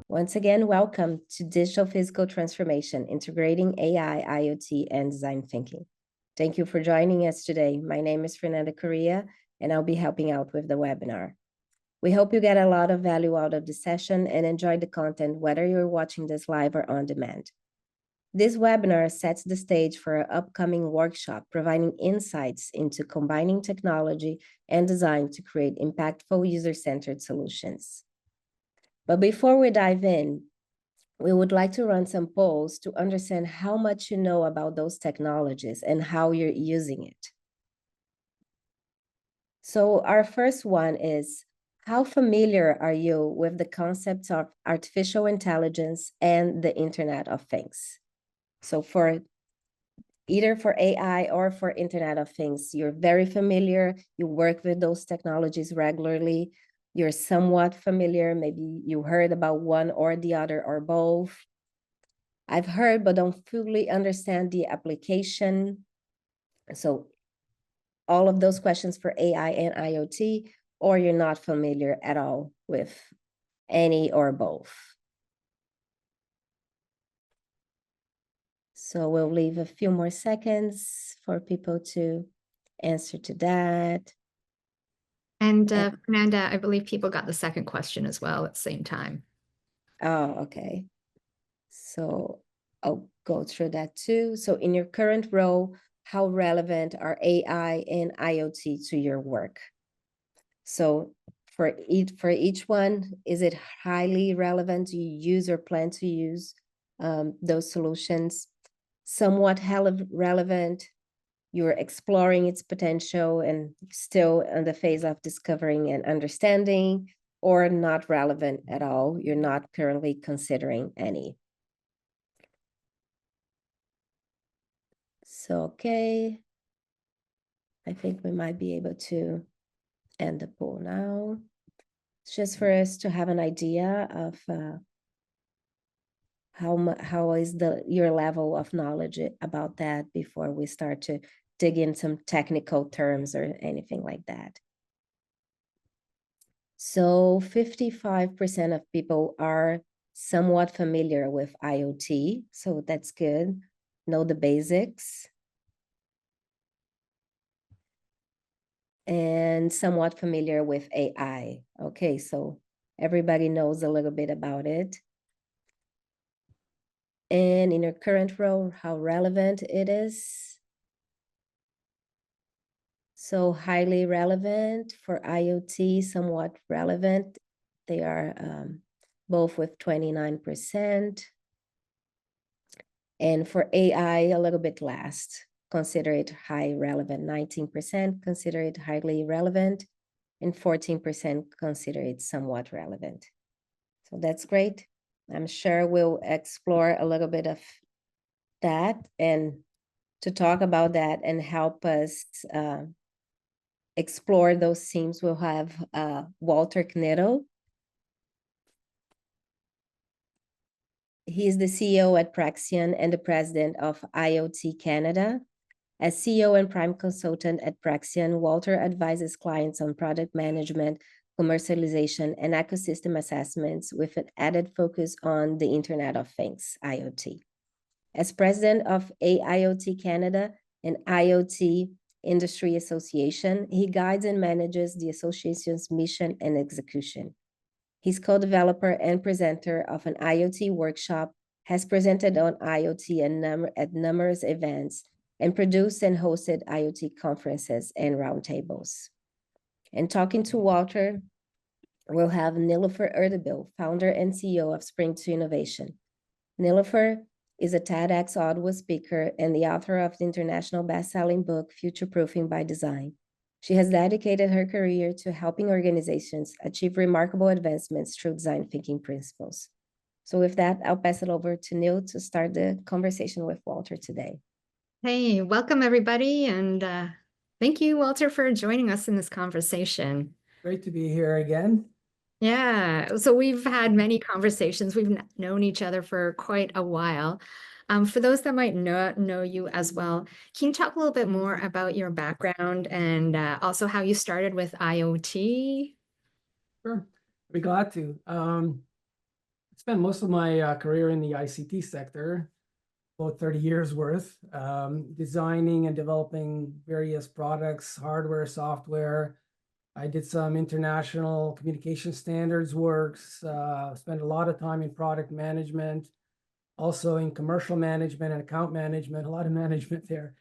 Once again, welcome to Digital Physical Transformation, Integrating AI, IoT, and Design Thinking. Thank you for joining us today. My name is Fernanda Correa, and I'll be helping out with the webinar. We hope you get a lot of value out of the session and enjoy the content, whether you're watching this live or on demand. This webinar sets the stage for an upcoming workshop providing insights into combining technology and design to create impactful user-centered solutions. But before we dive in, we would like to run some polls to understand how much you know about those technologies and how you're using it. So our first one is, how familiar are you with the concepts of artificial intelligence and the Internet of Things? So for either for AI or for Internet of Things, you're very familiar, you work with those technologies regularly, you're somewhat familiar, maybe you heard about one or the other or both. I've heard but don't fully understand the application. So all of those questions for AI and IoT, or you're not familiar at all with any or both. So we'll leave a few more seconds for people to answer to that. And Fernanda, I believe people got the second question as well at the same time. Oh, okay. So I'll go through that too. So in your current role, how relevant are AI and IoT to your work? So for each one, is it highly relevant? Do you use or plan to use those solutions? Somewhat relevant, you're exploring its potential and still in the phase of discovering and understanding, or not relevant at all, you're not currently considering any. So, okay, I think we might be able to end the poll now. It's just for us to have an idea of how is your level of knowledge about that before we start to dig in some technical terms or anything like that. So 55% of people are somewhat familiar with IoT, so that's good. Know the basics. And somewhat familiar with AI. Okay, so everybody knows a little bit about it. And in your current role, how relevant it is. So highly relevant for IoT, somewhat relevant. They are both with 29%. And for AI, a little bit less. Consider it high relevant. 19% consider it highly relevant, and 14% consider it somewhat relevant. So that's great. I'm sure we'll explore a little bit of that, and to talk about that and help us explore those themes, we'll have Walter Knitl. He is the CEO at Praxiem and the president of IoT Canada. As CEO and prime consultant at Praxiem, Walter advises clients on product management, commercialization, and ecosystem assessments with an added focus on the Internet of Things, IoT. As president of AIoT Canada and IoT Industry Association, he guides and manages the association's mission and execution. He's co-developer and presenter of an IoT workshop, has presented on IoT at numerous events, and produced and hosted IoT conferences and roundtables. And talking to Walter, we'll have Nilofer Erdebil, founder and CEO of Spring to Innovation. Nilofer is a TEDx Ottawa speaker and the author of the international best-selling book, Future-Proofing by Design. She has dedicated her career to helping organizations achieve remarkable advancements through design thinking principles. So with that, I'll pass it over to Neil to start the conversation with Walter today. Hey, welcome everybody. And thank you, Walter, for joining us in this conversation. Great to be here again. Yeah, so we've had many conversations. We've known each other for quite a while. For those that might not know you as well, can you talk a little bit more about your background and also how you started with IoT? Sure, be glad to. I spent most of my career in the ICT sector, about 30 years worth, designing and developing various products, hardware, software. I did some international communication standards works, spent a lot of time in product management, also in commercial management and account management, a lot of management there.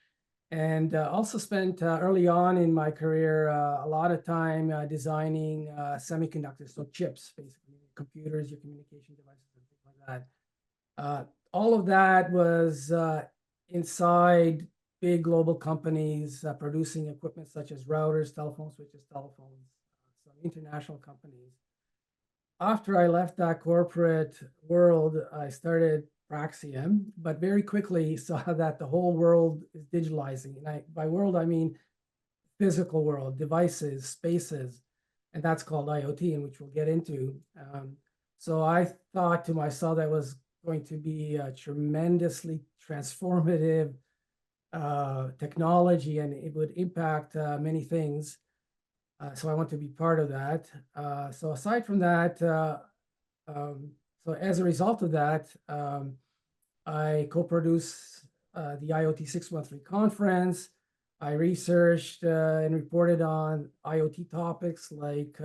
And also spent early on in my career a lot of time designing semiconductors, so chips, basically, computers, your communication devices, and things like that. All of that was inside big global companies producing equipment such as routers, telephone switches, telephones, some international companies. After I left that corporate world, I started Praxiem, but very quickly saw that the whole world is digitalizing. And by world, I mean physical world, devices, spaces, and that's called IoT, and which we'll get into. So I thought to myself that was going to be a tremendously transformative technology, and it would impact many things. So I want to be part of that. So aside from that, so as a result of that, I co-produced the IoT 613 conference. I researched and reported on IoT topics like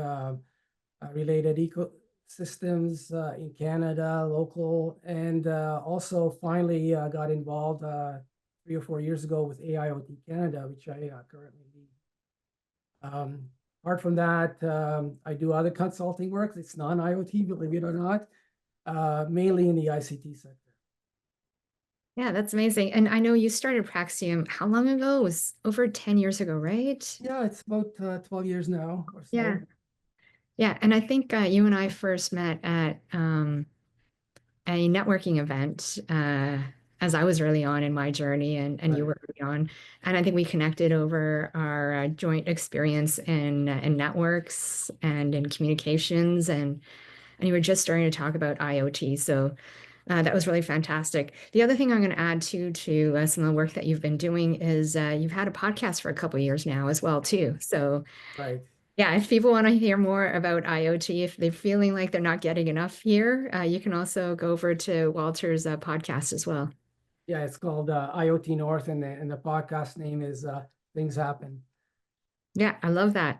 related ecosystems in Canada, local, and also finally got involved 3 or 4 years ago with AI and IoT Canada, which I currently lead. Apart from that, I do other consulting work. It's non-IoT, believe it or not, mainly in the ICT sector. Yeah, that's amazing. And I know you started Praxiem how long ago? It was over 10 years ago, right? Yeah, it's about 12 years now or so. Yeah. Yeah. And I think you and I first met at a networking event as I was early on in my journey and you were early on. And I think we connected over our joint experience in networks and in communications. And you were just starting to talk about IoT. So that was really fantastic. The other thing I'm going to add to some of the work that you've been doing is you've had a podcast for a couple of years now as well, too. So yeah, if people want to hear more about IoT, if they're feeling like they're not getting enough here, you can also go over to Walter's podcast as well. Yeah, it's called IoT North, and the podcast name is Things Happen. Yeah, I love that.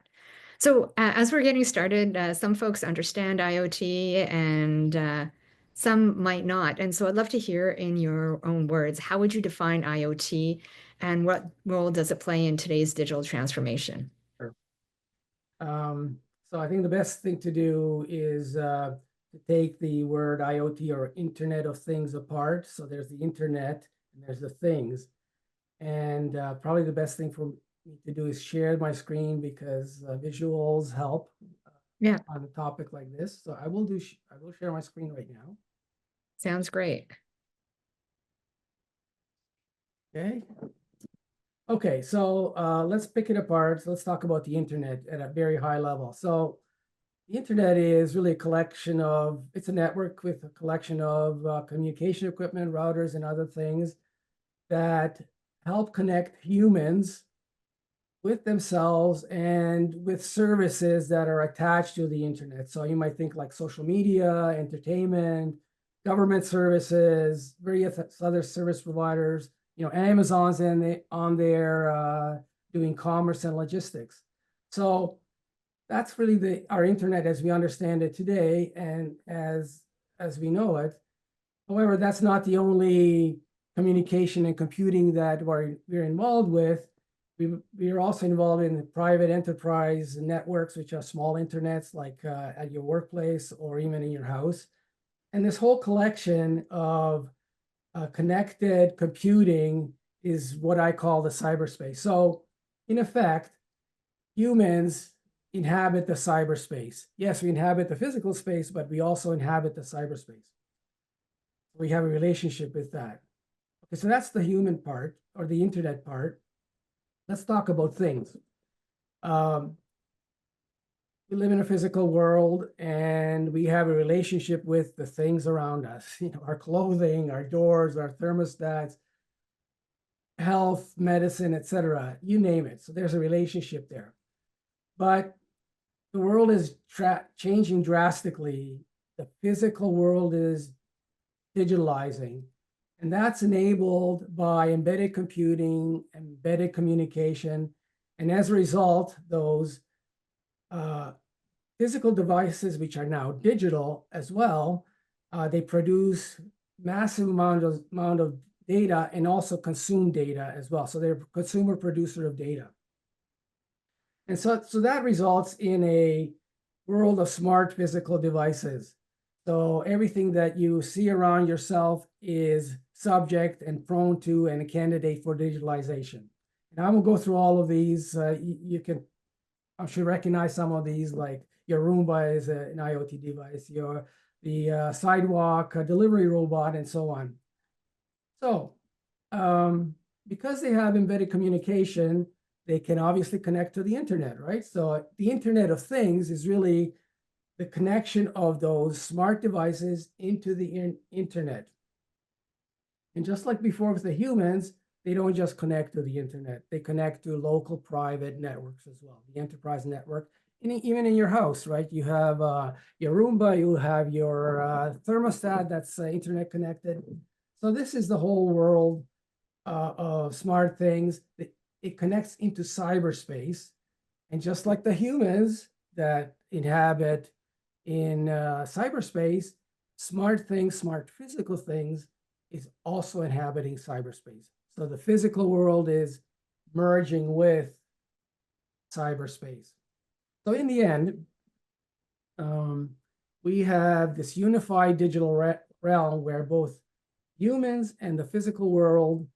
So as we're getting started, some folks understand IoT and some might not. And so I'd love to hear in your own words, how would you define IoT and what role does it play in today's digital transformation? Sure. So I think the best thing to do is to take the word IoT or Internet of Things apart. So there's the Internet and there's the things. And probably the best thing for me to do is share my screen because visuals help on a topic like this. So I will share my screen right now. Sounds great. Okay, so let's pick it apart. Let's talk about the internet at a very high level. So the internet is really a collection of, it's a network with a collection of communication equipment, routers, and other things that help connect humans with themselves and with services that are attached to the internet. So you might think like social media, entertainment, government services, various other service providers. You know, Amazon's on there doing commerce and logistics. So that's really our internet as we understand it today and as we know it. However, that's not the only communication and computing that we're involved with. We are also involved in private enterprise networks, which are small internets like at your workplace or even in your house. And this whole collection of connected computing is what I call the cyberspace. So in effect, humans inhabit the cyberspace. Yes, we inhabit the physical space, but we also inhabit the cyberspace. We have a relationship with that. Okay, so that's the human part or the internet part. Let's talk about things. We live in a physical world and we have a relationship with the things around us, you know, our clothing, our doors, our thermostats, health, medicine, etc. You name it. So there's a relationship there. But the world is changing drastically. The physical world is digitalizing, and that's enabled by embedded computing, embedded communication, and as a result, those physical devices, which are now digital as well, they produce massive amount of data and also consume data as well. So they're a consumer producer of data. And so that results in a world of smart physical devices. So everything that you see around yourself is subject and prone to and a candidate for digitalization. And I will go through all of these. You can, I'm sure, recognize some of these, like your Roomba is an IoT device, the sidewalk delivery robot, and so on. So because they have embedded communication, they can obviously connect to the internet, right? So the Internet of Things is really the connection of those smart devices into the internet. And just like before with the humans, they don't just connect to the internet, they connect to local private networks as well, the enterprise network. And even in your house, right? You have your Roomba, you have your thermostat that's internet connected. So this is the whole world of smart things. It connects into cyberspace. And just like the humans that inhabit in cyberspace, smart things, smart physical things is also inhabiting cyberspace. So the physical world is merging with cyberspace. So in the end, we have this unified digital realm where both humans and the physical world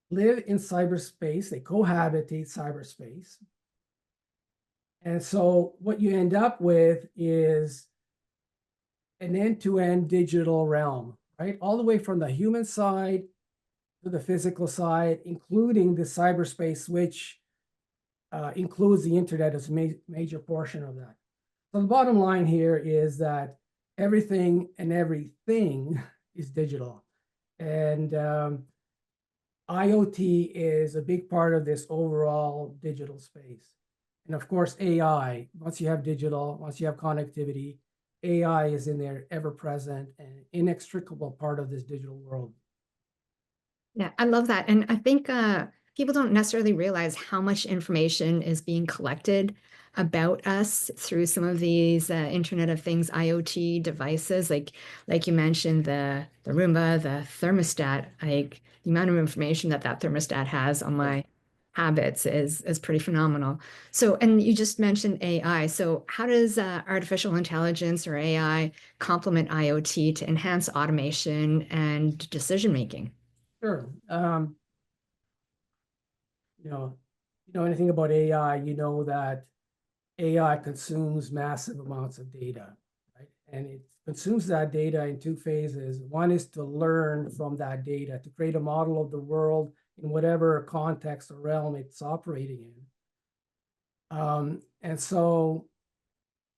live in cyberspace. They cohabitate cyberspace. And so what you end up with is an end-to-end digital realm, right? All the way from the human side to the physical side, including the cyberspace, which includes the internet as a major portion of that. So the bottom line here is that everything and everything is digital. And IoT is a big part of this overall digital space. And of course, AI, once you have digital, once you have connectivity, AI is in there, ever present and inextricable part of this digital world. Yeah, I love that. And I think people don't necessarily realize how much information is being collected about us through some of these Internet of Things IoT devices. Like you mentioned, the Roomba, the thermostat, like the amount of information that thermostat has on my habits is pretty phenomenal. So, and you just mentioned AI. So how does artificial intelligence or AI complement IoT to enhance automation and decision making? Sure. You know anything about AI, you know that AI consumes massive amounts of data, right? And it consumes that data in two phases. One is to learn from that data, to create a model of the world in whatever context or realm it's operating in. And so,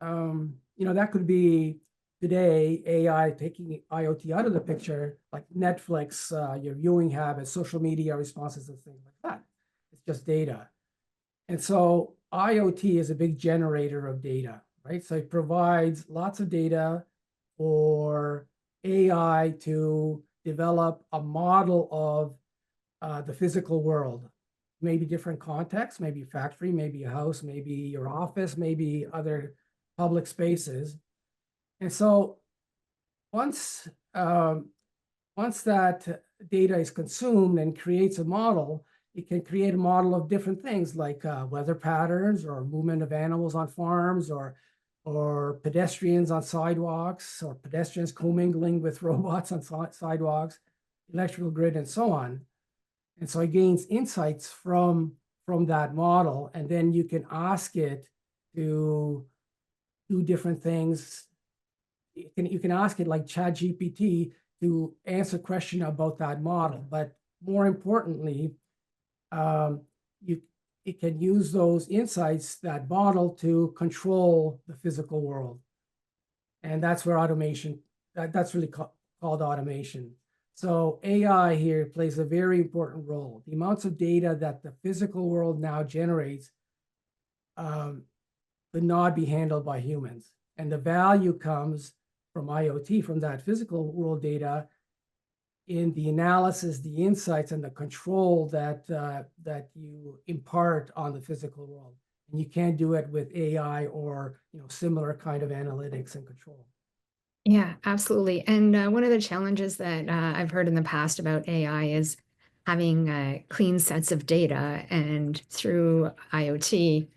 that could be today AI taking IoT out of the picture, like Netflix, your viewing habits, social media responses, and things like that. It's just data. And so IoT is a big generator of data, right? So it provides lots of data for AI to develop a model of the physical world. Maybe different contexts, maybe a factory, maybe a house, maybe your office, maybe other public spaces. And so once that data is consumed and creates a model, it can create a model of different things like weather patterns or movement of animals on farms or pedestrians on sidewalks or pedestrians commingling with robots on sidewalks, electrical grid, and so on. And so it gains insights from that model, and then you can ask it to do different things. You can ask it like ChatGPT to answer a question about that model, but more importantly, it can use those insights, that model, to control the physical world. And that's where automation, that's really called automation. So AI here plays a very important role. The amounts of data that the physical world now generates could not be handled by humans. And the value comes from IoT, from that physical world data, in the analysis, the insights, and the control that that you impart on the physical world. And you can't do it with AI or similar kind of analytics and control. Yeah, absolutely. And one of the challenges that I've heard in the past about AI is having clean sets of data. And through IoT,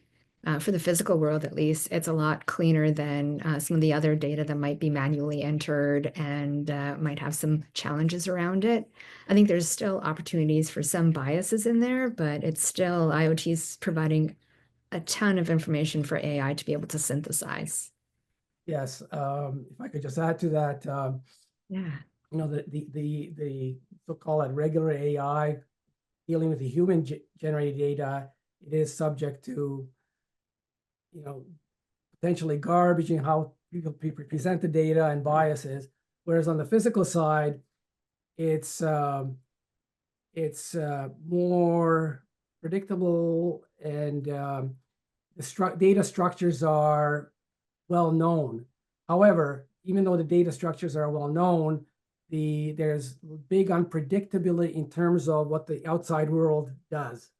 for the physical world at least, it's a lot cleaner than some of the other data that might be manually entered and might have some challenges around it. I think there's still opportunities for some biases in there, but it's still IoT is providing a ton of information for AI to be able to synthesize. Yes, if I could just add to that, Yeah. the so-called regular AI dealing with the human generated data, it is subject to potentially garbage in how people present the data and biases. Whereas on the physical side, it's more predictable, and the data structures are well known. However, even though the data structures are well known, there's big unpredictability in terms of what the outside world does.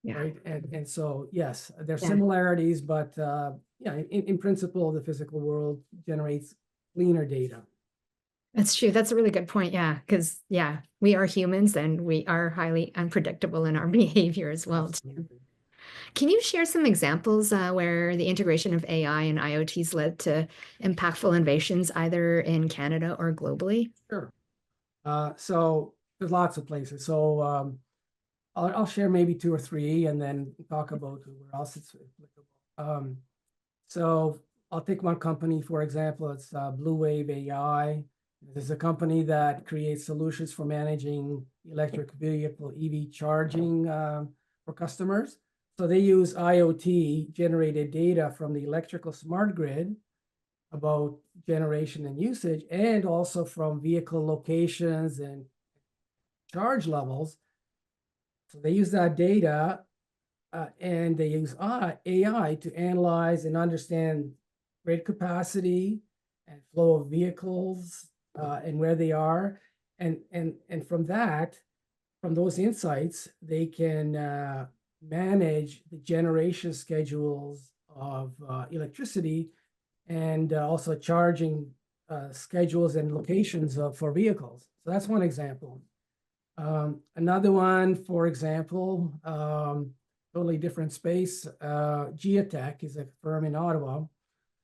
Yeah. Right. And so, yes, there's Yeah. similarities, but yeah, in principle, the physical world generates cleaner data. That's true. That's a really good point. Yeah. Because, yeah, we are humans and we are highly unpredictable in our behavior as well, too. Absolutely. Can you share some examples where the integration of AI and IoTs led to impactful innovations either in Canada or globally? Sure. So there's lots of places. So I'll share maybe two or three and then talk about where else it's applicable. So I'll take one company, for example, it's Blue Wave AI. This is a company that creates solutions for managing electric vehicle EV charging for customers. So they use IoT generated data from the electrical smart grid about generation and usage, and also from vehicle locations and charge levels. So they use that data and they use AI to analyze and understand grid capacity and flow of vehicles and where they are. And from that, from those insights, they can manage the generation schedules of electricity and also charging schedules and locations for vehicles. So that's one example. Another one, for example, totally different space. Geotech is a firm in Ottawa,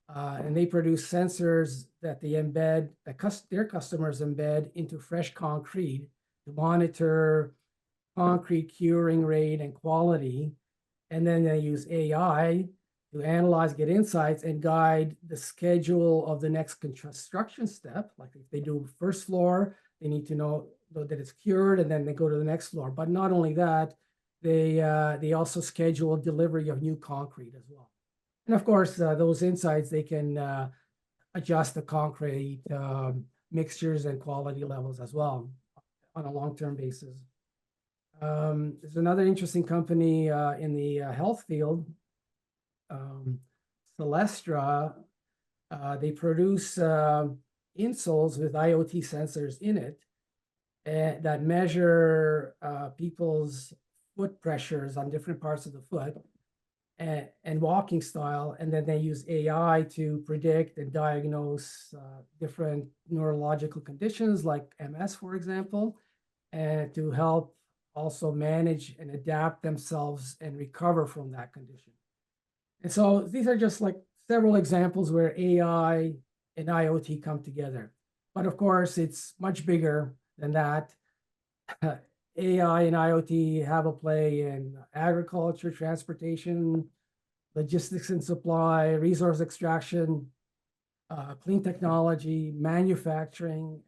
and they produce sensors that they embed, that their customers embed into fresh concrete to monitor concrete curing rate and quality. And then they use AI to analyze, get insights, and guide the schedule of the next construction step. Like if they do first floor, they need to know that it's cured, and then they go to the next floor. But not only that, they also schedule delivery of new concrete as well. And of course, those insights, they can adjust the concrete mixtures and quality levels as well on a long-term basis. There's another interesting company in the health field, Celestra. They produce insoles with IoT sensors in it that measure people's foot pressures on different parts of the foot and walking style. And then they use AI to predict and diagnose different neurological conditions like MS, for example, and to help also manage and adapt themselves and recover from that condition. And so these are just like several examples where AI and IoT come together. But of course, it's much bigger than that. AI and IoT have a play in agriculture, transportation, logistics and supply, resource extraction, clean technology, manufacturing,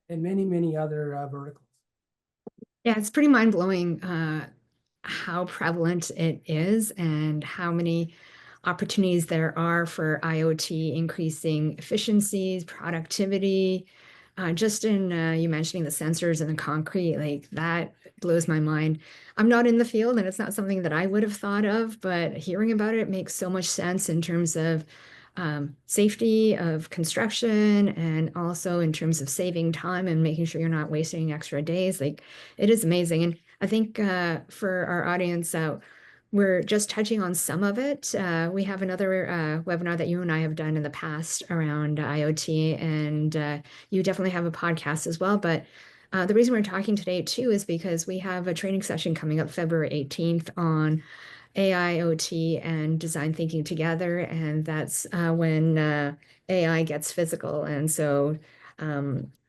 and many, many other verticals. Yeah, it's pretty mind-blowing how prevalent it is and how many opportunities there are for IoT increasing efficiencies, productivity, just in you mentioning the sensors and the concrete, like that blows my mind. I'm not in the field and it's not something that I would have thought of, but hearing about it makes so much sense in terms of safety of construction and also in terms of saving time and making sure you're not wasting extra days. Like it is amazing. And I think for our audience, we're just touching on some of it. We have another webinar that you and I have done in the past around IoT, and you definitely have a podcast as well. But the reason we're talking today too is because we have a training session coming up February 18th on AI, IoT, and design thinking together. And that's when AI gets physical. And so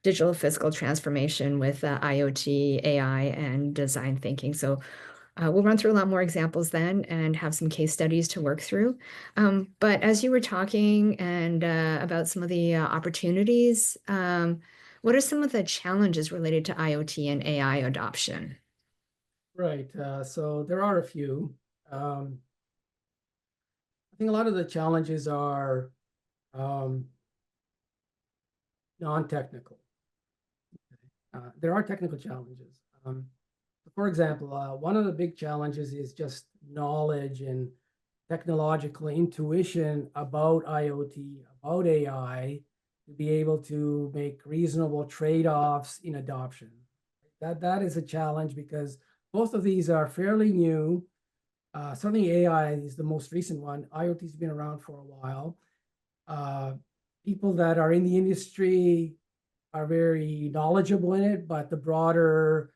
digital physical transformation with IoT, AI, and design thinking. So we'll run through a lot more examples then and have some case studies to work through. But as you were talking and about some of the opportunities, what are some of the challenges related to IoT and AI adoption? Right. So there are a few. I think a lot of the challenges are non-technical. There are technical challenges. For example, one of the big challenges is just knowledge and technological intuition about IoT, about AI, to be able to make reasonable trade-offs in adoption. That is a challenge because both of these are fairly new. Certainly AI is the most recent one. IoT has been around for a while. People that are in the industry are very knowledgeable in it, but the broader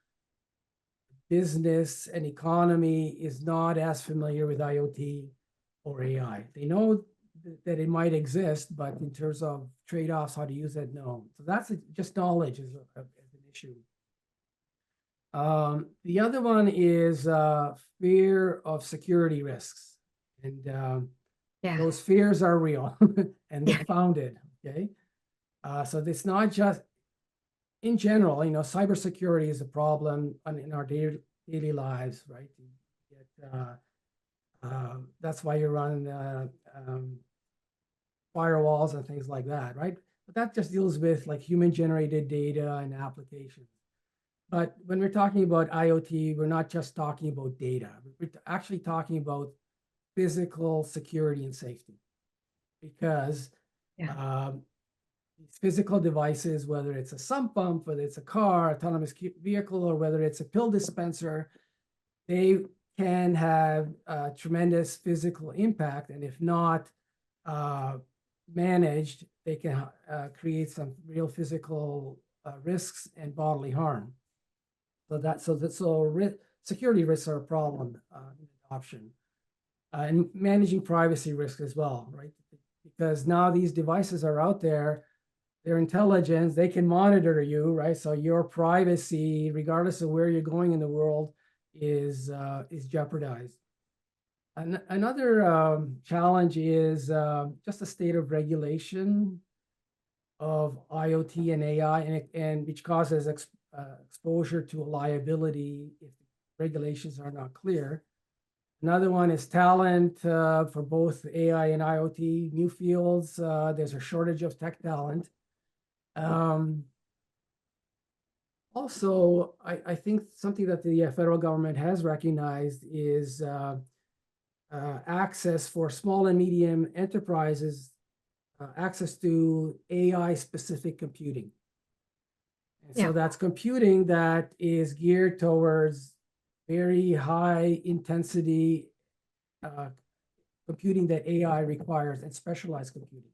business and economy is not as familiar with IoT or AI. They know that it might exist, but in terms of trade-offs, how to use it, no. So that's just knowledge is an issue. The other one is fear of security risks. And those fears are real and they're founded, okay? So it's not just, in general, cybersecurity is a problem in our daily lives, right? That's why you run firewalls and things like that, right? But that just deals with like human-generated data and applications. But when we're talking about IoT, we're not just talking about data. We're actually talking about physical security and safety, because these physical devices, whether it's a sump pump, whether it's a car, autonomous vehicle, or whether it's a pill dispenser, they can have tremendous physical impact. And if not managed, they can create some real physical risks and bodily harm. So security risks are a problem in adoption. And managing privacy risk as well, right? Because now these devices are out there, their intelligence, they can monitor you, right? So your privacy, regardless of where you're going in the world, is jeopardized. Another challenge is just the state of regulation of IoT and AI, and which causes exposure to liability if regulations are not clear. Another one is talent for both AI and IoT, new fields. There's a shortage of tech talent. Also, I think something that the federal government has recognized is access for small and medium enterprises, access to AI-specific computing. And so that's computing that is geared towards very high intensity computing that AI requires, and specialized computing.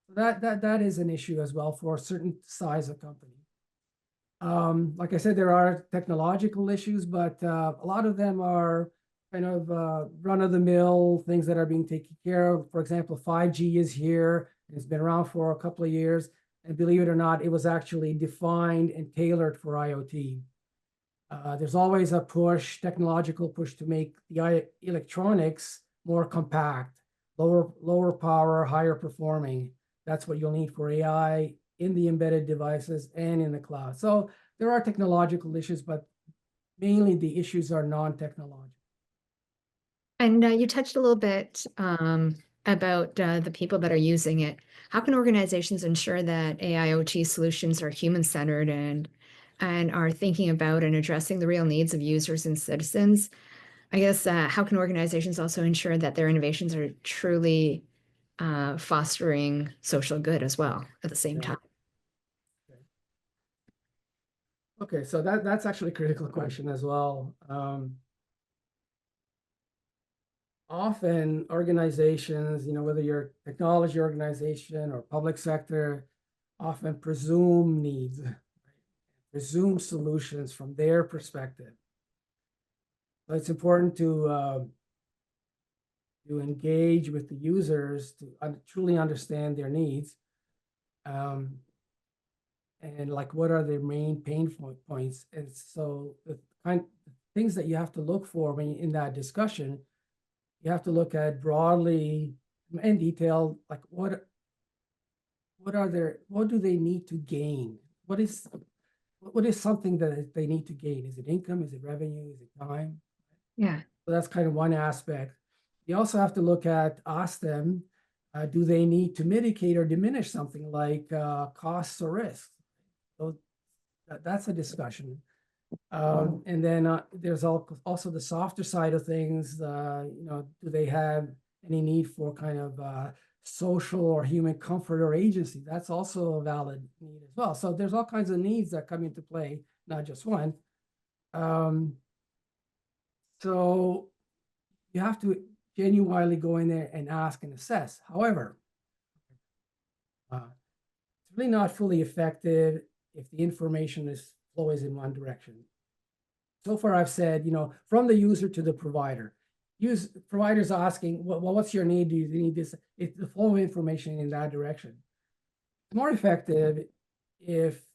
So that is an issue as well for a certain size of company. Like I said, there are technological issues, but a lot of them are kind of run-of-the-mill things that are being taken care of. For example, 5G is here. It's been around for a couple of years. And believe it or not, it was actually defined and tailored for IoT. There's always a push, technological push, to make the electronics more compact, lower power, higher performing. That's what you'll need for AI in the embedded devices and in the cloud. So there are technological issues, but mainly the issues are non-technological. And you touched a little bit about the people that are using it. How can organizations ensure that AIoT solutions are human-centered and are thinking about and addressing the real needs of users and citizens? I guess how can organizations also ensure that their innovations are truly fostering social good as well at the same time? Okay, so that's actually a critical question as well. Often organizations, whether you're a technology organization or public sector, often presume needs, right? Presume solutions from their perspective. So it's important to engage with the users to truly understand their needs. And like what are their main pain points. And so the kind of things that you have to look for when in that discussion, you have to look at broadly in detail, like what do they need to gain? What is something that they need to gain? Is it income? Is it revenue? Is it time? Yeah. So that's kind of one aspect. You also have to ask them, do they need to mitigate or diminish something like costs or risks? So that's a discussion. And then there's also the softer side of things. Do they have any need for kind of social or human comfort or agency? That's also a valid need as well. So there's all kinds of needs that come into play, not just one. So you have to genuinely go in there and ask and assess. However, it's really not fully effective if the information flow is in one direction. So far, I've said, from the user to the provider. Providers asking, well, what's your need? Do you need this? It's the flow of information in that direction. It's more effective if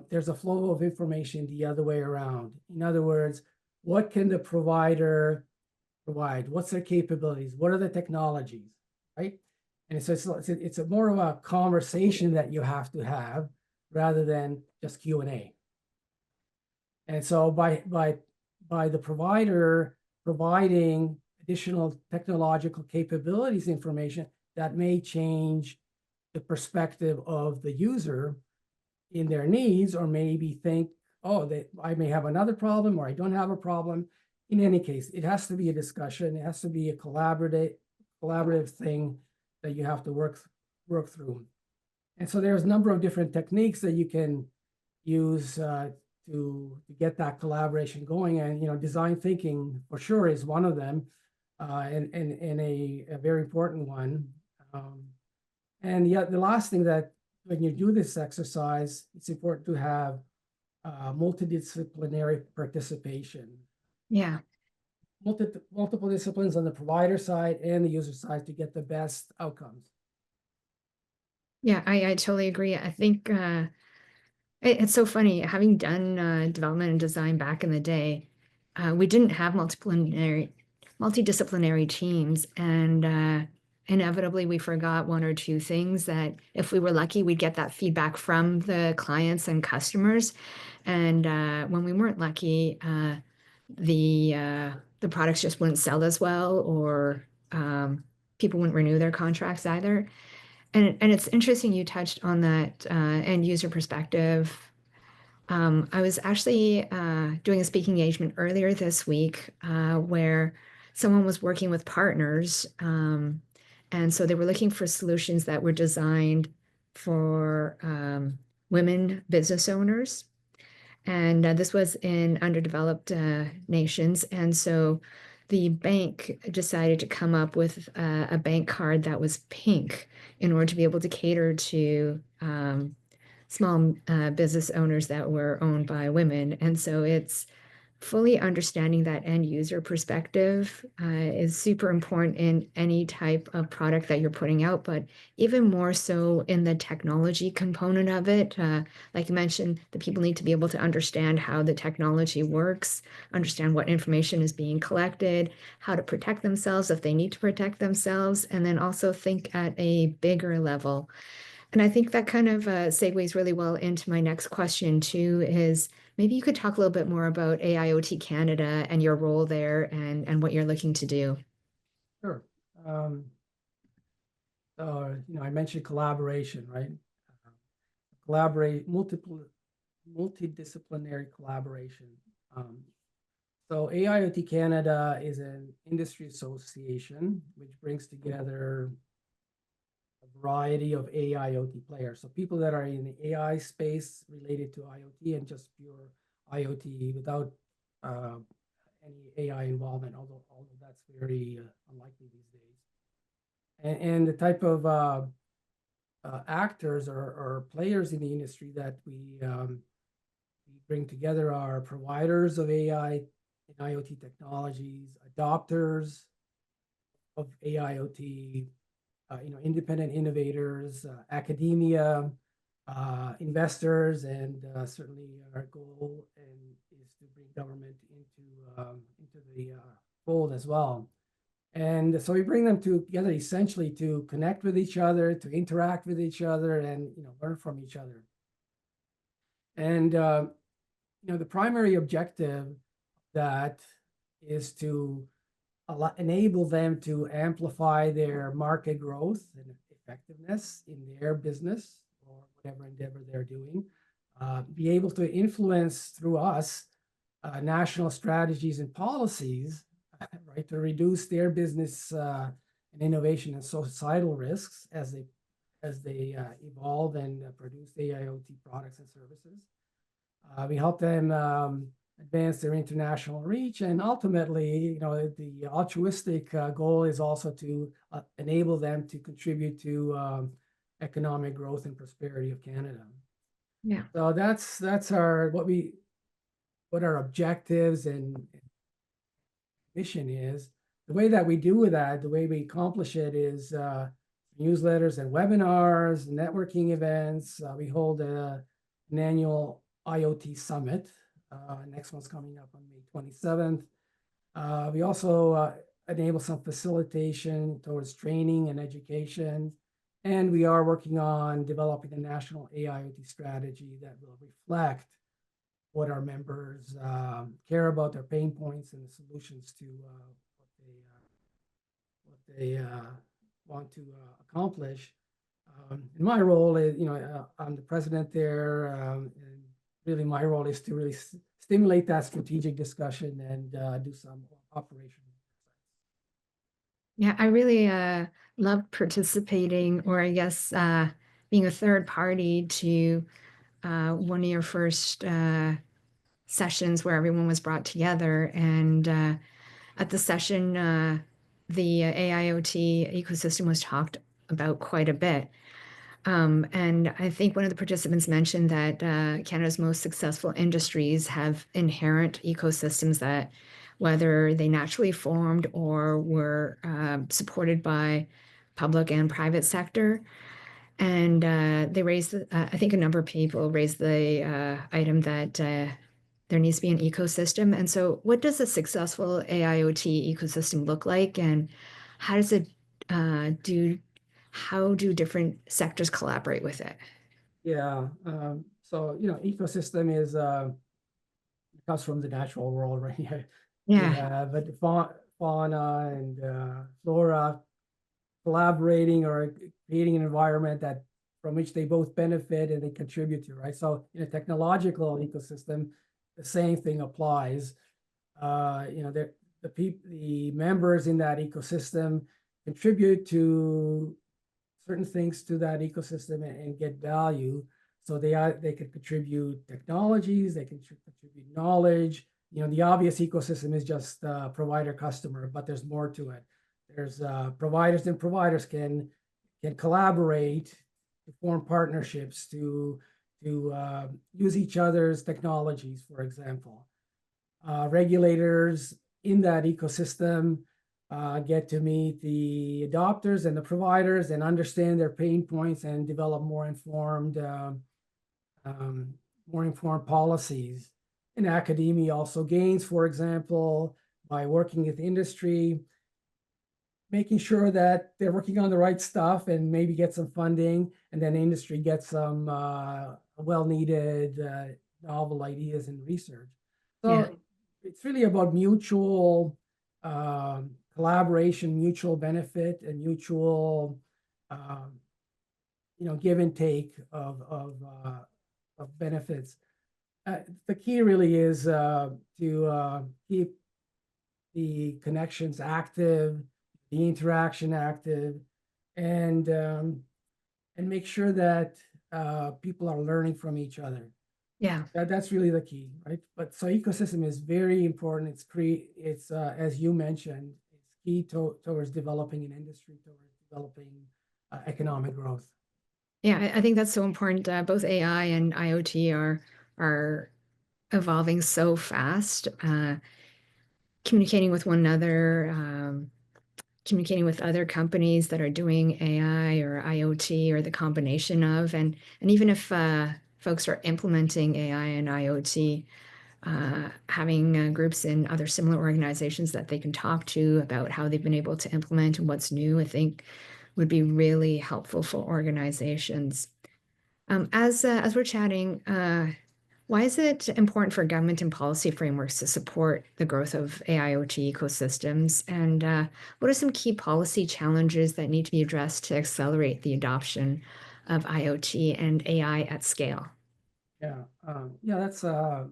there's a flow of information the other way around. In other words, what can the provider provide? What's their capabilities? What are the technologies, right? And so it's a more of a conversation that you have to have rather than just Q&A. And so by the provider providing additional technological capabilities information, that may change the perspective of the user in their needs, or maybe think, oh, I may have another problem, or I don't have a problem. In any case, it has to be a discussion. It has to be a collaborative thing that you have to work through. And so there's a number of different techniques that you can use to get that collaboration going. And design thinking for sure is one of them, and a very important one. And yet the last thing, that when you do this exercise, it's important to have multidisciplinary participation. Yeah. Multiple disciplines on the provider side and the user side to get the best outcomes. Yeah, I totally agree. I think it's so funny, having done development and design back in the day, we didn't have multidisciplinary teams, and inevitably we forgot one or two things that if we were lucky, we'd get that feedback from the clients and customers. And when we weren't lucky, the products just wouldn't sell as well, or people wouldn't renew their contracts either. And it's interesting you touched on that end user perspective. I was actually doing a speaking engagement earlier this week where someone was working with partners. And so they were looking for solutions that were designed for women business owners. And this was in underdeveloped nations. And so the bank decided to come up with a bank card that was pink in order to be able to cater to small business owners that were owned by women. And so it's fully understanding that end user perspective is super important in any type of product that you're putting out, but even more so in the technology component of it. Like you mentioned, the people need to be able to understand how the technology works, understand what information is being collected, how to protect themselves if they need to protect themselves, and then also think at a bigger level. And I think that kind of segues really well into my next question too, is maybe you could talk a little bit more about AIoT Canada and your role there and what you're looking to do. Sure. I mentioned collaboration, right? Multidisciplinary collaboration. So AIoT Canada is an industry association which brings together a variety of AIoT players. So people that are in the AI space related to IoT and just pure IoT without any AI involvement, although that's very unlikely these days. And the type of actors or players in the industry that we bring together are providers of AI and IoT technologies, adopters of AIoT, independent innovators, academia, investors, and certainly our goal is to bring government into the fold as well. And so we bring them together essentially to connect with each other, to interact with each other, and learn from each other. And the primary objective that is to enable them to amplify their market growth and effectiveness in their business or whatever endeavor they're doing, be able to influence through us national strategies and policies, right, to reduce their business and innovation and societal risks as they evolve and produce AIoT products and services. We help them advance their international reach, and ultimately, the altruistic goal is also to enable them to contribute to economic growth and prosperity of Canada. Yeah. So that's what our objectives and mission is. The way that we do that, the way we accomplish it is newsletters and webinars, networking events. We hold an annual IoT Summit. Next one's coming up on May 27th. We also enable some facilitation towards training and education. And we are working on developing a national AIoT strategy that will reflect what our members care about, their pain points, and the solutions to what they want to accomplish. And my role is, I'm the president there, and really my role is to really stimulate that strategic discussion and do some operational. Yeah, I really loved participating, or I guess being a third party to one of your first sessions where everyone was brought together. And at the session, the AIoT ecosystem was talked about quite a bit. And I think one of the participants mentioned that Canada's most successful industries have inherent ecosystems that, whether they naturally formed or were supported by public and private sector. And they raised, I think a number of people raised the item that there needs to be an ecosystem. And so what does a successful AIoT ecosystem look like? And how does it how do different sectors collaborate with it? Yeah. So, ecosystem comes from the natural world, right? Yeah. You have fauna and flora collaborating or creating an environment from which they both benefit and they contribute to, right? So in a technological ecosystem, the same thing applies. The members in that ecosystem contribute to certain things to that ecosystem and get value. So they could contribute technologies, they can contribute knowledge. The obvious ecosystem is just provider customer, but there's more to it. There's providers, and providers can collaborate to form partnerships to use each other's technologies, for example. Regulators in that ecosystem get to meet the adopters and the providers and understand their pain points and develop more informed policies. And academia also gains, for example, by working with industry, making sure that they're working on the right stuff and maybe get some funding, and then industry gets some well-needed novel ideas and research. So it's really about mutual collaboration, mutual benefit, and mutual give and take of benefits. The key really is to keep the connections active, the interaction active, and make sure that people are learning from each other. Yeah. That's really the key, right? But so ecosystem is very important. It's as you mentioned, it's key towards developing an industry, towards developing economic growth. Yeah, I think that's so important. Both AI and IoT are evolving so fast, communicating with one another, communicating with other companies that are doing AI or IoT or the combination of, and even if folks are implementing AI and IoT, having groups in other similar organizations that they can talk to about how they've been able to implement and what's new, I think would be really helpful for organizations. As we're chatting, why is it important for government and policy frameworks to support the growth of AIoT ecosystems? And what are some key policy challenges that need to be addressed to accelerate the adoption of IoT and AI at scale? Yeah, that's a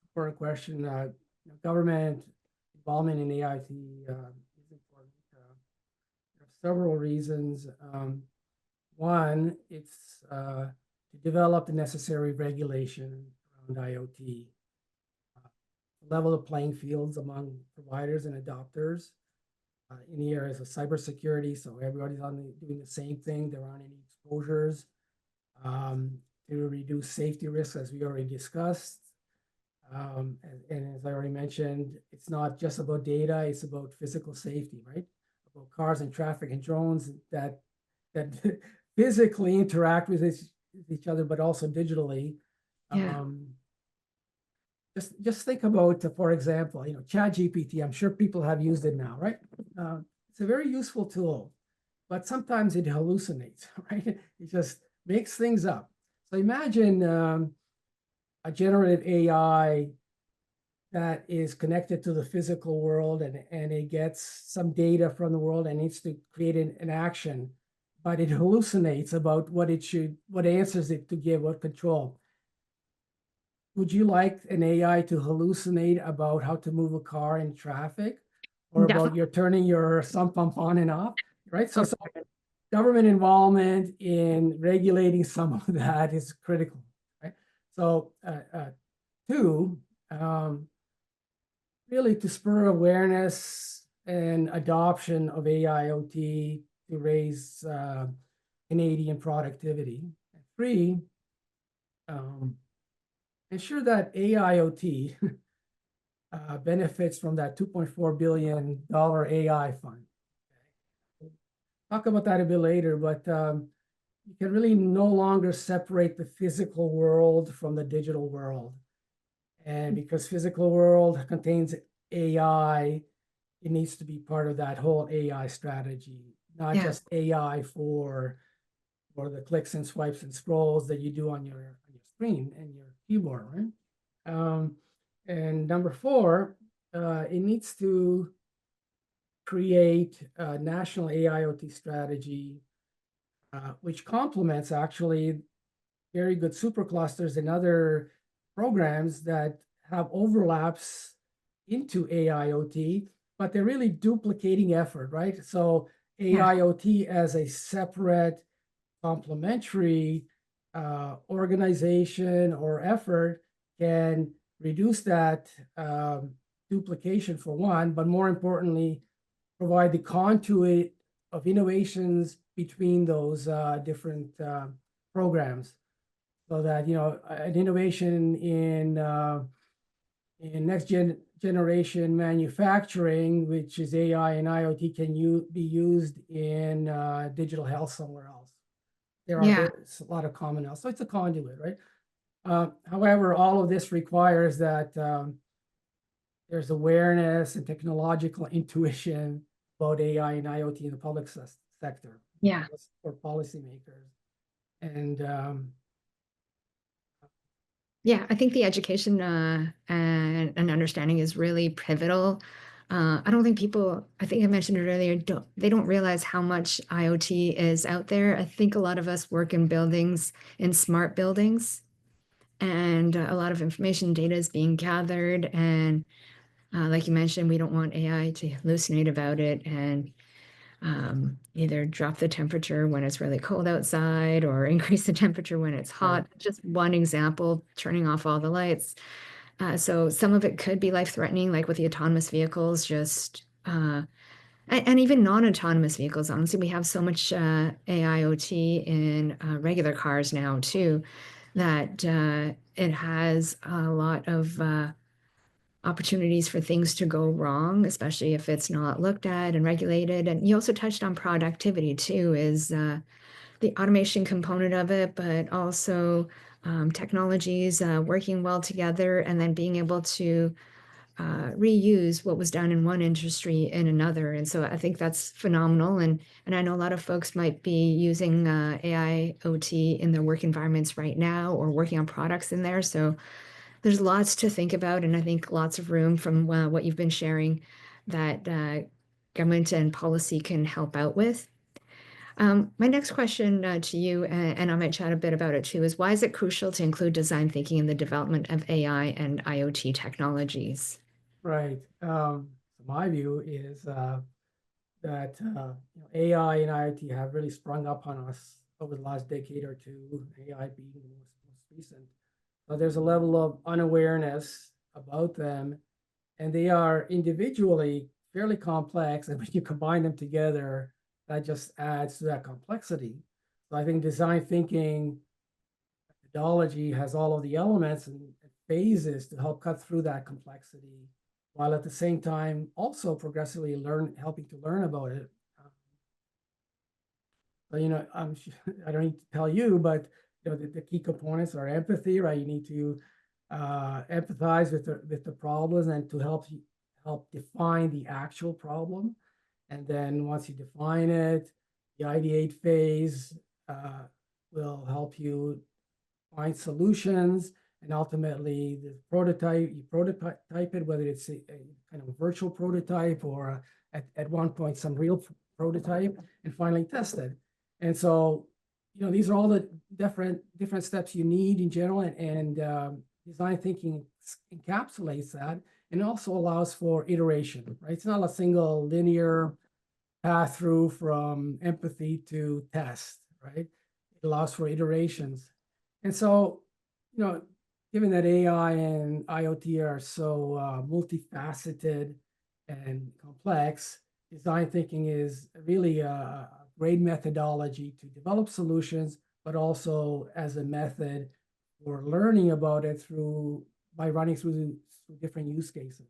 important question. Government involvement in AIoT is important. There are several reasons. One, it's to develop the necessary regulation around IoT, level the playing fields among providers and adopters in the areas of cybersecurity, so everybody's doing the same thing. There aren't any exposures. To reduce safety risks, as we already discussed. And as I already mentioned, it's not just about data, it's about physical safety, right? About cars and traffic and drones that physically interact with each other, but also digitally. Yeah. Just think about, for example, ChatGPT. I'm sure people have used it now, right? It's a very useful tool, but sometimes it hallucinates, right? It just makes things up. So imagine a generative AI that is connected to the physical world and it gets some data from the world and needs to create an action, but it hallucinates about what answers it to give, what control. Would you like an AI to hallucinate about how to move a car in traffic, or about you're turning your sump pump on and off, right? So government involvement in regulating some of that is critical, right? So two, really to spur awareness and adoption of AIoT to raise Canadian productivity. And three, ensure that AIoT benefits from that $2.4 billion AI fund. Talk about that a bit later, but you can really no longer separate the physical world from the digital world. And because physical world contains AI, it needs to be part of that whole AI strategy, not just AI for the clicks and swipes and scrolls that you do on your screen and your keyboard, right? And number four, it needs to create a national AIoT strategy, which complements actually very good superclusters and other programs that have overlaps into AIoT, but they're really duplicating effort, right? So AIoT as a separate complementary organization or effort can reduce that duplication for one, but more importantly, provide the conduit of innovations between those different programs, so that an innovation in next generation manufacturing, which is AI and IoT, can be used in digital health somewhere else. There's a lot of commonality, so it's a conduit, right? However, all of this requires that there's awareness and technological intuition about AI and IoT in the public sector. For policymakers. And I think the education and understanding is really pivotal I don't think people, I think I mentioned it earlier, they don't realize how much IoT is out there. I think a lot of us work in buildings, in smart buildings, and a lot of information data is being gathered. And like you mentioned, we don't want AI to hallucinate about it and either drop the temperature when it's really cold outside or increase the temperature when it's hot. Right. Just one example, turning off all the lights. So some of it could be life-threatening, like with the autonomous vehicles, and even non-autonomous vehicles. Honestly, we have so much AIoT in regular cars now too, that it has a lot of opportunities for things to go wrong, especially if it's not looked at and regulated. And you also touched on productivity too, is the automation component of it, but also technologies working well together and then being able to reuse what was done in one industry in another. And so I think that's phenomenal. And I know a lot of folks might be using AI OT in their work environments right now or working on products in there. So there's lots to think about, and I think lots of room from what you've been sharing that government and policy can help out with. My next question to you, and I might chat a bit about it too, is why is it crucial to include design thinking in the development of AI and IoT technologies? Right. So my view is that AI and IoT have really sprung up on us over the last decade or two, AI being the most recent. So there's a level of unawareness about them, and they are individually fairly complex. And when you combine them together, that just adds to that complexity. So I think design thinking methodology has all of the elements and phases to help cut through that complexity, while at the same time also progressively helping to learn about it. But I don't need to tell you, but the key components are empathy, right? You need to empathize with the problems and to help define the actual problem. And then once you define it, the ideate phase will help you find solutions, and ultimately the prototype, you prototype it, whether it's a kind of a virtual prototype or at one point some real prototype, and finally test it. And so, these are all the different steps you need in general, and design thinking encapsulates that, and also allows for iteration, right? It's not a single linear path through from empathy to test, right? It allows for iterations. And so, given that AI and IoT are so multifaceted and complex, design thinking is really a great methodology to develop solutions, but also as a method for learning about it by running through different use cases.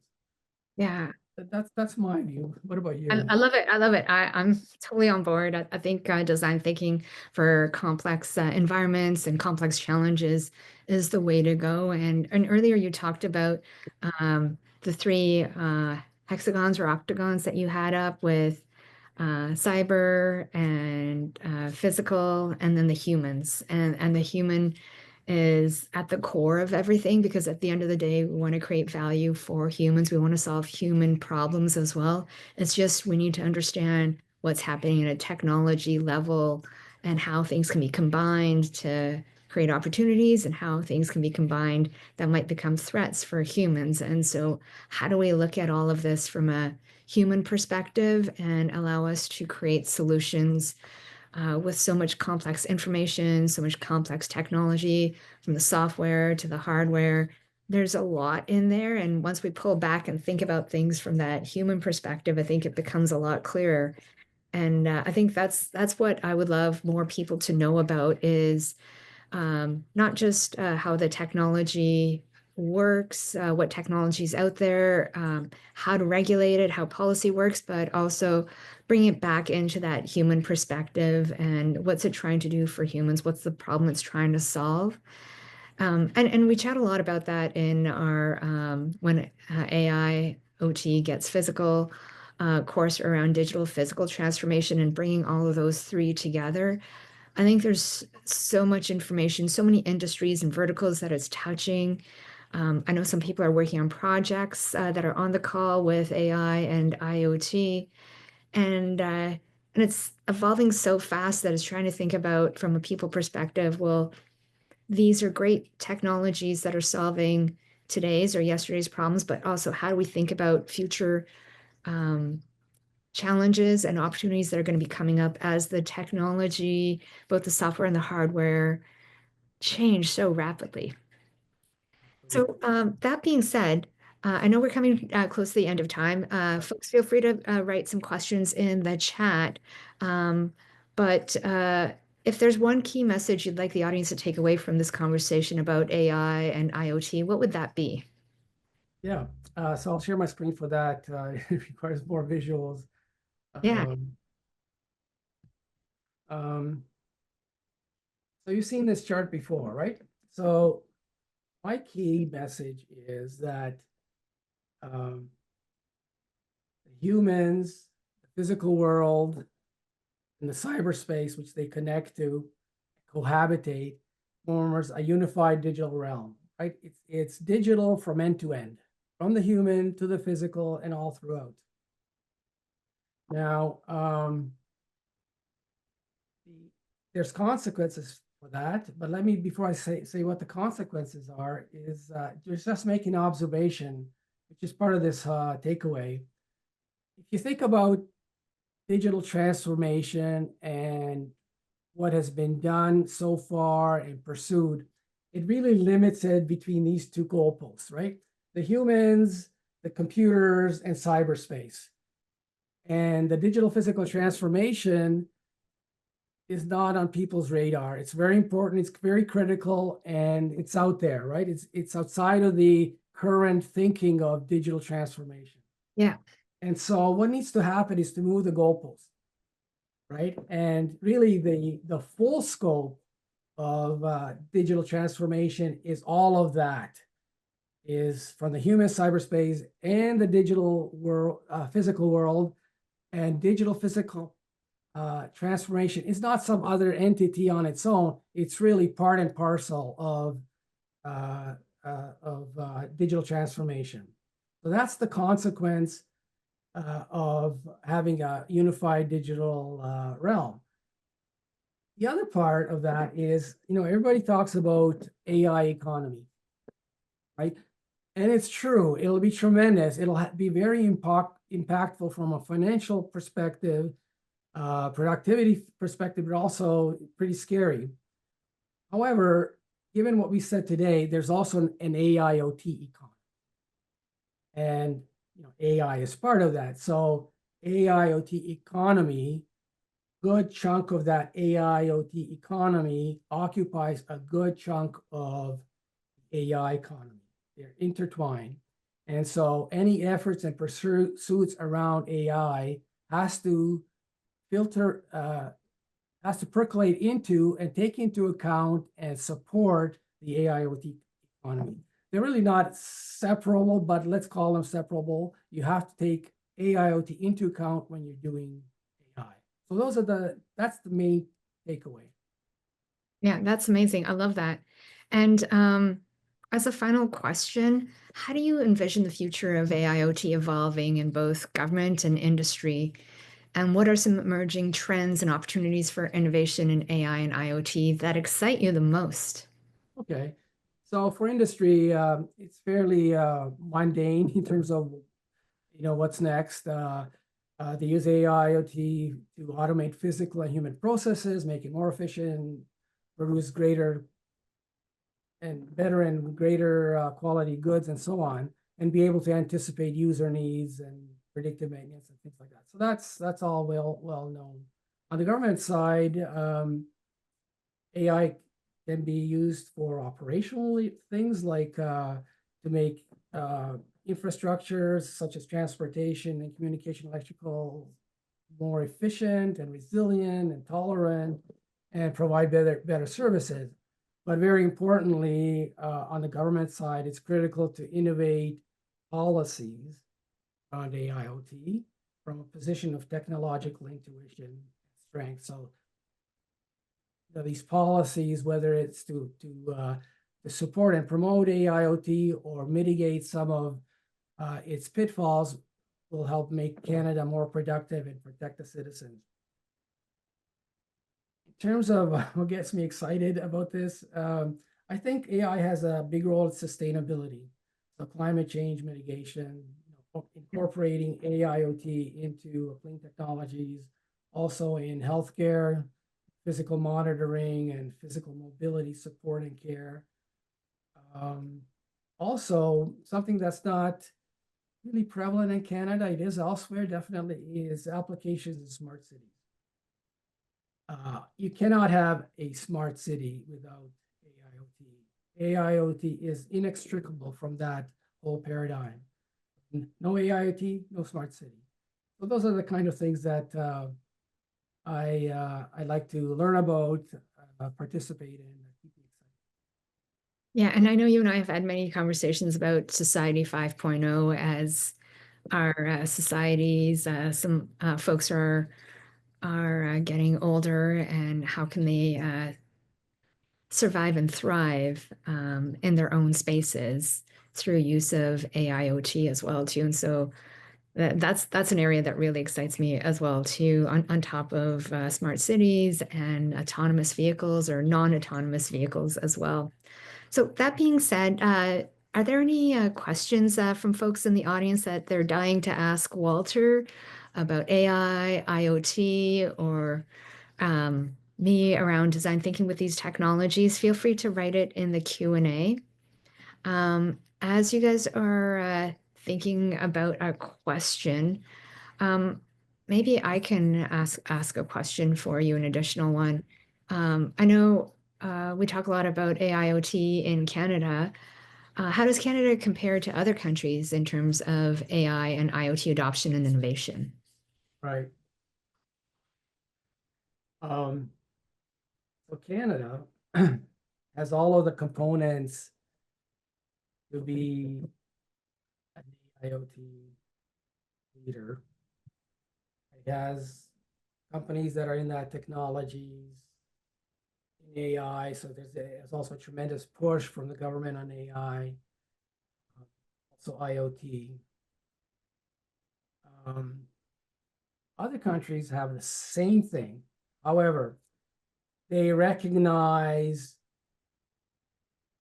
Yeah, That's my view. What about you? I love it. I love it. I'm totally on board. I think design thinking for complex environments and complex challenges is the way to go. And earlier you talked about the three hexagons or octagons that you had up with cyber and physical, and then the humans. And the human is at the core of everything, because at the end of the day, we want to create value for humans. We want to solve human problems as well. It's just we need to understand what's happening at a technology level and how things can be combined to create opportunities and how things can be combined that might become threats for humans. And so how do we look at all of this from a human perspective and allow us to create solutions with so much complex information, so much complex technology, from the software to the hardware? There's a lot in there. And once we pull back and think about things from that human perspective, I think it becomes a lot clearer. And I think that's what I would love more people to know about, is not just how the technology works, what technology's out there, how to regulate it, how policy works, but also bring it back into that human perspective and what's it trying to do for humans? What's the problem it's trying to solve? And we chat a lot about that in our when AI OT gets physical course around digital physical transformation and bringing all of those three together. I think there's so much information, so many industries and verticals that it's touching. I know some people are working on projects that are on the call with AI and IoT, and it's evolving so fast that it's trying to think about from a people perspective. Well, these are great technologies that are solving today's or yesterday's problems, but also how do we think about future challenges and opportunities that are going to be coming up as the technology, both the software and the hardware, change so rapidly. So that being said, I know we're coming close to the end of time. Folks, feel free to write some questions in the chat. But if there's one key message you'd like the audience to take away from this conversation about AI and IoT, what would that be? Yeah, so I'll share my screen for that. It requires more visuals. Yeah. So you've seen this chart before, right? So my key message is that humans, the physical world, and the cyberspace, which they connect to, cohabitate, forms a unified digital realm, right? It's digital from end to end, from the human to the physical and all throughout. Now, there's consequences for that, but let me, before I say what the consequences are, is just making an observation, which is part of this takeaway. If you think about digital transformation and what has been done so far and pursued, it really limits it between these two goalposts, right? The humans, the computers, and cyberspace. And the digital physical transformation is not on people's radar. It's very important, it's very critical, and it's out there, right? It's outside of the current thinking of digital transformation. Yeah. And so what needs to happen is to move the goalposts, right? And really the full scope of digital transformation is all of that, is from the human cyberspace and the digital world, physical world, and digital physical transformation is not some other entity on its own. It's really part and parcel of digital transformation. So that's the consequence of having a unified digital realm. The other part of that is, everybody talks about AI economy, right? And it's true. It'll be tremendous. It'll be very impactful from a financial perspective, productivity perspective, but also pretty scary. However, given what we said today, there's also an AIoT economy. And AI is part of that. So AIoT economy, good chunk of that AIoT economy occupies a good chunk of AI economy. They're intertwined. And so any efforts and pursuits around AI has to percolate into and take into account and support the AIoT economy. They're really not separable, but let's call them separable. You have to take AIoT into account when you're doing AI. So that's the main takeaway. Yeah, that's amazing. I love that. And as a final question, how do you envision the future of AIoT evolving in both government and industry? And what are some emerging trends and opportunities for innovation in AI and IoT that excite you the most? Okay. So for industry, it's fairly mundane in terms of what's next. They use AI, IoT to automate physical and human processes, make it more efficient, produce greater and better and greater quality goods and so on, and be able to anticipate user needs and predictive maintenance and things like that. So that's all well known. On the government side, AI can be used for operational things like to make infrastructures such as transportation and communication, electrical, more efficient and resilient and tolerant, and provide better services. But very importantly, on the government side, it's critical to innovate policies around AIoT from a position of technological intuition and strength. So these policies, whether it's to to support and promote AIoT or mitigate some of its pitfalls will help make Canada more productive and protect the citizens. In terms of what gets me excited about this, I think AI has a big role in sustainability. So climate change mitigation, incorporating AIoT into clean technologies, also in healthcare, physical monitoring and physical mobility support and care. Also, something that's not really prevalent in Canada, it is elsewhere, definitely, is applications in smart cities. You cannot have a smart city without AIoT. AIoT is inextricable from that whole paradigm. No AIoT, no smart city. So those are the kind of things that I like to learn about, participate in. Keep me excited. Yeah, and I know you and I have had many conversations about Society 5.0 as our societies. Some folks are getting older, and how can they survive and thrive in their own spaces through use of AIoT as well too. And so that's an area that really excites me as well too, on top of smart cities and autonomous vehicles or non-autonomous vehicles as well. So that being said, are there any questions from folks in the audience that they're dying to ask Walter about AI, IoT, or me around design thinking with these technologies? Feel free to write it in the Q&A. As you guys are thinking about a question, maybe I can ask a question for you, an additional one. I know we talk a lot about AIoT in Canada. How does Canada compare to other countries in terms of AI and IoT adoption and innovation? Right. So Canada has all of the components to be an IoT leader. It has companies that are in that technologies, in AI. So there's also a tremendous push from the government on AI, also IoT. Other countries have the same thing. However, they recognize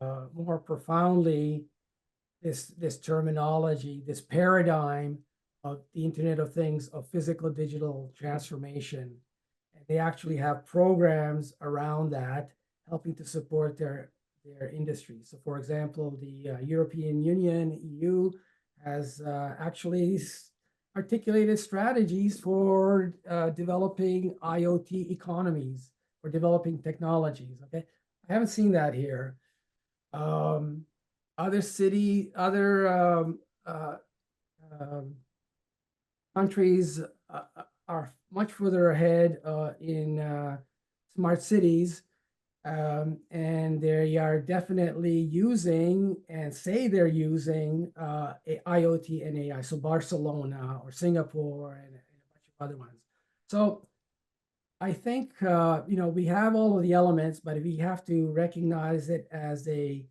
more profoundly this terminology, this paradigm of the Internet of Things, of physical digital transformation. And they actually have programs around that, helping to support their industry. So for example, the European Union, EU, has actually articulated strategies for developing IoT economies, or developing technologies, okay? I haven't seen that here. Other countries are much further ahead in smart cities, and they are definitely using and say they're using IoT and AI. So Barcelona or Singapore and a bunch of other ones. So I think we have all of the elements, but we have to recognize it as a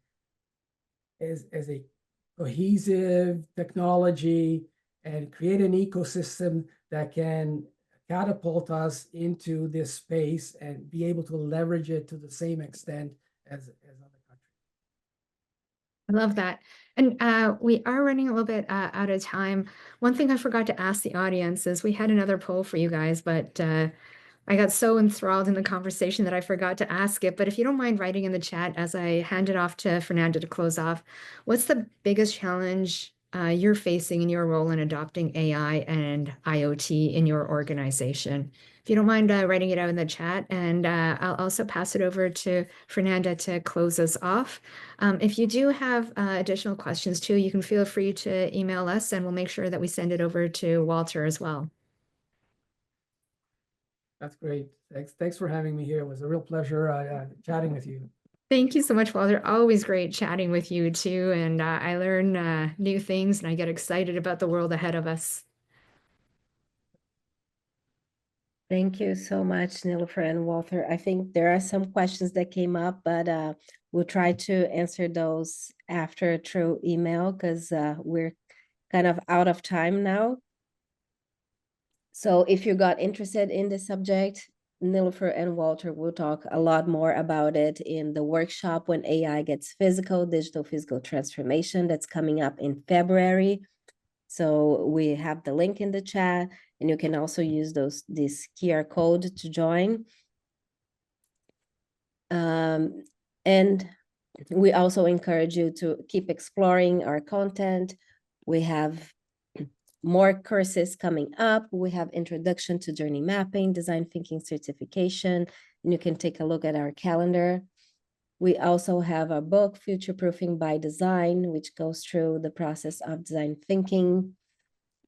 cohesive technology and create an ecosystem that can catapult us into this space and be able to leverage it to the same extent as other countries. I love that. And we are running a little bit out of time. One thing I forgot to ask the audience is we had another poll for you guys, but I got so enthralled in the conversation that I forgot to ask it. But if you don't mind writing in the chat as I hand it off to Fernanda to close off, what's the biggest challenge you're facing in your role in adopting AI and IoT in your organization? If you don't mind writing it out in the chat, and I'll also pass it over to Fernanda to close us off. If you do have additional questions too, you can feel free to email us and we'll make sure that we send it over to Walter as well. That's great. Thanks for having me here. It was a real pleasure chatting with you. Thank you so much, Walter. Always great chatting with you too. And I learn new things and I get excited about the world ahead of us. Thank you so much, Nilofer and Walter. I think there are some questions that came up, but we'll try to answer those after through email because we're kind of out of time now. So if you got interested in the subject, Nilofer and Walter will talk a lot more about it in the workshop When AI Gets Physical, Digital Physical Transformation that's coming up in February. So we have the link in the chat, and you can also use this QR code to join. And we also encourage you to keep exploring our content. We have more courses coming up. We have Introduction to Journey Mapping, Design Thinking Certification, and you can take a look at our calendar. We also have our book, Future Proofing by Design, which goes through the process of design thinking,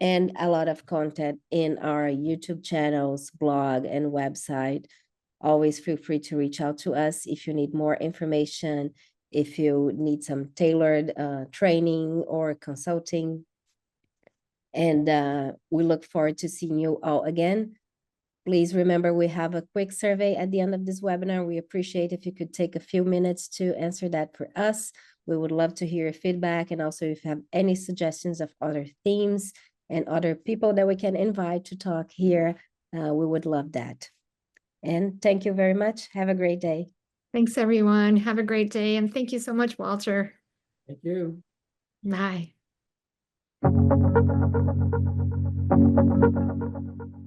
and a lot of content in our YouTube channels, blog, and website. Always feel free to reach out to us if you need more information, if you need some tailored training or consulting. And we look forward to seeing you all again. Please remember we have a quick survey at the end of this webinar. We appreciate if you could take a few minutes to answer that for us. We would love to hear your feedback, and also if you have any suggestions of other themes and other people that we can invite to talk here, we would love that. And thank you very much. Have a great day. Thanks, everyone. Have a great day. And thank you so much, Walter. Thank you. Bye.